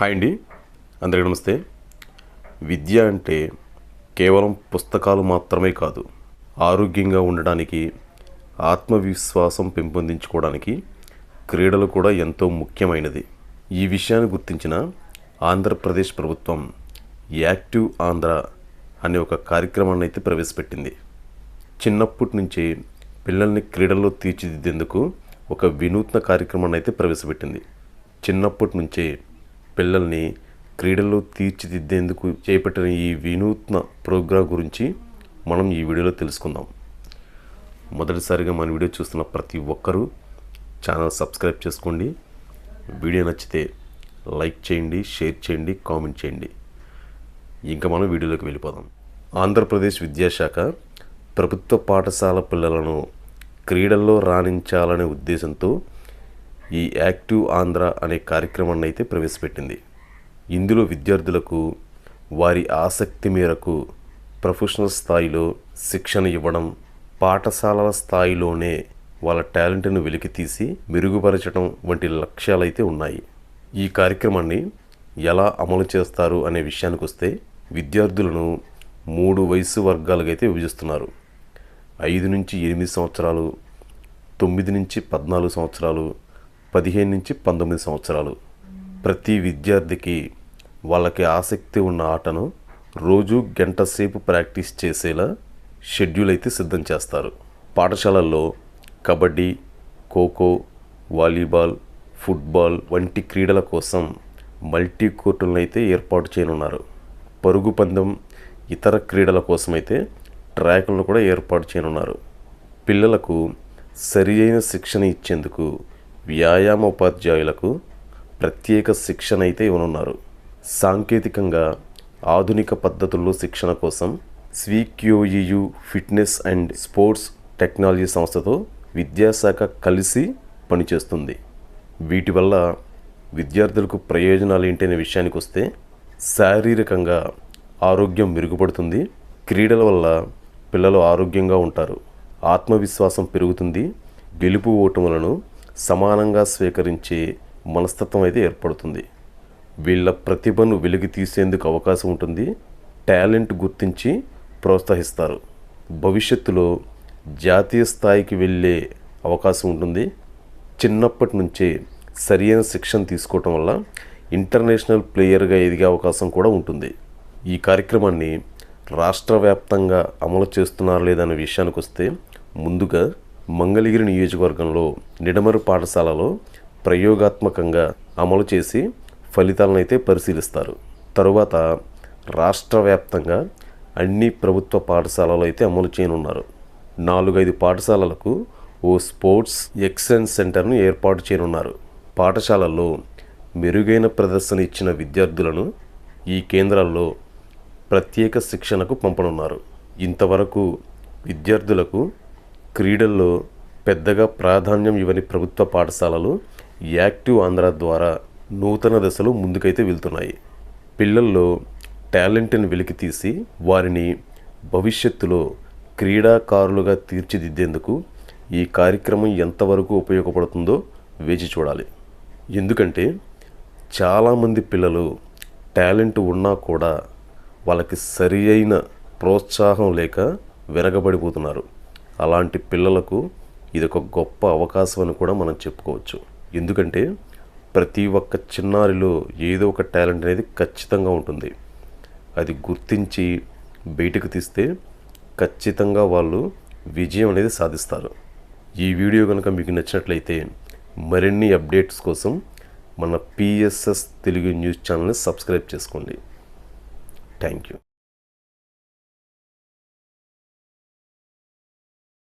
Hi అండి, అందరికీ నమస్తే. విద్య అంటే కేవలం పుస్తకాలు మాత్రమే కాదు, ఆరోగ్యంగా ఉండడానికి, ఆత్మవిశ్వాసం పెంపొందించుకోవడానికి క్రీడలు కూడా ఎంతో ముఖ్యమైనది. ఈ విషయాన్ని గుర్తించిన ఆంధ్రప్రదేశ్ ప్రభుత్వం యాక్టివ్ ఆంధ్ర అనే ఒక కార్యక్రమాన్ని అయితే ప్రవేశపెట్టింది. చిన్నప్పటి నుంచే పిల్లల్ని క్రీడల్లో తీర్చిదిద్దేందుకు ఒక వినూత్న కార్యక్రమాన్ని అయితే ప్రవేశపెట్టింది. చిన్నప్పటి నుంచే పిల్లల్ని క్రీడల్లో తీర్చిదిద్దేందుకు చేపట్టిన ఈ వినూత్న ప్రోగ్రాం గురించి మనం ఈ వీడియోలో తెలుసుకుందాం. మొదటిసారిగా మన వీడియో చూస్తున్న ప్రతి ఒక్కరూ ఛానల్ సబ్స్క్రైబ్ చేసుకోండి. వీడియో నచ్చితే లైక్ చేయండి, షేర్ చేయండి, కామెంట్ చేయండి. ఇంకా మనం వీడియోలోకి వెళ్ళిపోదాం. ఆంధ్రప్రదేశ్ విద్యాశాఖ ప్రభుత్వ పాఠశాల పిల్లలను క్రీడల్లో రాణించాలనే ఉద్దేశంతో ఈ యాక్టివ్ ఆంధ్ర అనే కార్యక్రమాన్ని అయితే ప్రవేశపెట్టింది. ఇందులో విద్యార్థులకు వారి ఆసక్తి మేరకు ప్రొఫెషనల్ స్థాయిలో శిక్షణ ఇవ్వడం, పాఠశాలల స్థాయిలోనే వాళ్ళ టాలెంట్ను వెలికితీసి మెరుగుపరచడం వంటి లక్ష్యాలైతే ఉన్నాయి. ఈ కార్యక్రమాన్ని ఎలా అమలు చేస్తారు అనే విషయానికి వస్తే విద్యార్థులను 3 వయసు వర్గాలుగా అయితే విభజిస్తున్నారు. 5 నుంచి 8 సంవత్సరాలు, 9 నుంచి 14 సంవత్సరాలు, 15 నుంచి 19 సంవత్సరాలు. ప్రతి విద్యార్థికి వాళ్ళకి ఆసక్తి ఉన్న ఆటను రోజు గంట సేపు ప్రాక్టీస్ చేసేలా షెడ్యూల్ అయితే సిద్ధం చేస్తారు. పాఠశాలల్లో కబడ్డీ, ఖోఖో, వాలీబాల్, ఫుట్బాల్ వంటి క్రీడల కోసం మల్టీ కోర్టులను అయితే ఏర్పాటు చేయనున్నారు. పరుగు పందెం, ఇతర క్రీడల కోసమైతే ట్రాకులను కూడా ఏర్పాటు చేయనున్నారు. పిల్లలకు సరి అయిన శిక్షణ ఇచ్చేందుకు వ్యాయామ ఉపాధ్యాయులకు ప్రత్యేక శిక్షణ అయితే ఇవ్వనున్నారు. సాంకేతికంగా ఆధునిక పద్ధతుల్లో శిక్షణ కోసం స్వీక్యూయు ఫిట్నెస్ అండ్ స్పోర్ట్స్ టెక్నాలజీ సంస్థతో విద్యాశాఖ కలిసి పనిచేస్తుంది. వీటి వల్ల విద్యార్థులకు ప్రయోజనాలు ఏంటనే విషయానికి వస్తే శారీరకంగా ఆరోగ్యం మెరుగుపడుతుంది. క్రీడల వల్ల పిల్లలు ఆరోగ్యంగా ఉంటారు, ఆత్మవిశ్వాసం పెరుగుతుంది, గెలుపు ఓటములను సమానంగా స్వీకరించే మనస్తత్వం అయితే ఏర్పడుతుంది. వీళ్ళ ప్రతిభను వెలికి తీసేందుకు అవకాశం ఉంటుంది. టాలెంట్ గుర్తించి ప్రోత్సహిస్తారు. భవిష్యత్తులో జాతీయ స్థాయికి వెళ్ళే అవకాశం ఉంటుంది. చిన్నప్పటి నుంచే సరైన శిక్షణ తీసుకోవటం వల్ల ఇంటర్నేషనల్ ప్లేయర్గా ఎదిగే అవకాశం కూడా ఉంటుంది. ఈ కార్యక్రమాన్ని రాష్ట్ర వ్యాప్తంగా అమలు చేస్తున్నారా లేదనే విషయానికి వస్తే ముందుగా మంగళగిరి నియోజకవర్గంలో నిడమరు పాఠశాలలో ప్రయోగాత్మకంగా అమలు చేసి ఫలితాలను అయితే పరిశీలిస్తారు. తరువాత రాష్ట్ర వ్యాప్తంగా అన్ని ప్రభుత్వ పాఠశాలలో అయితే అమలు చేయనున్నారు. 4-5 పాఠశాలలకు ఓ స్పోర్ట్స్ ఎక్సలెన్స్ సెంటర్ను ఏర్పాటు చేయనున్నారు. పాఠశాలల్లో మెరుగైన ప్రదర్శన ఇచ్చిన విద్యార్థులను ఈ కేంద్రాల్లో ప్రత్యేక శిక్షణకు పంపనున్నారు. ఇంతవరకు విద్యార్థులకు క్రీడల్లో పెద్దగా ప్రాధాన్యం ఇవ్వని ప్రభుత్వ పాఠశాలలు యాక్టివ్ ఆంధ్ర ద్వారా నూతన దశలో ముందుకైతే వెళ్తున్నాయి. పిల్లల్లో టాలెంట్ని వెలికితీసి వారిని భవిష్యత్తులో క్రీడాకారులుగా తీర్చిదిద్దేందుకు ఈ కార్యక్రమం ఎంతవరకు ఉపయోగపడుతుందో వేచి చూడాలి. ఎందుకంటే చాలామంది పిల్లలు టాలెంట్ ఉన్నా కూడా వాళ్ళకి సరి అయిన ప్రోత్సాహం లేక వెనకబడిపోతున్నారు. అలాంటి పిల్లలకు ఇదొక గొప్ప అవకాశం అని కూడా మనం చెప్పుకోవచ్చు. ఎందుకంటే ప్రతి ఒక్క చిన్నారిలో ఏదో ఒక టాలెంట్ అనేది ఖచ్చితంగా ఉంటుంది. అది గుర్తించి బయటకు తీస్తే ఖచ్చితంగా వాళ్ళు విజయం అనేది సాధిస్తారు. ఈ వీడియో కనుక మీకు నచ్చినట్లయితే మరిన్ని అప్డేట్స్ కోసం మన PSS తెలుగు న్యూస్ ఛానల్ని సబ్స్క్రైబ్ చేసుకోండి. Thank you.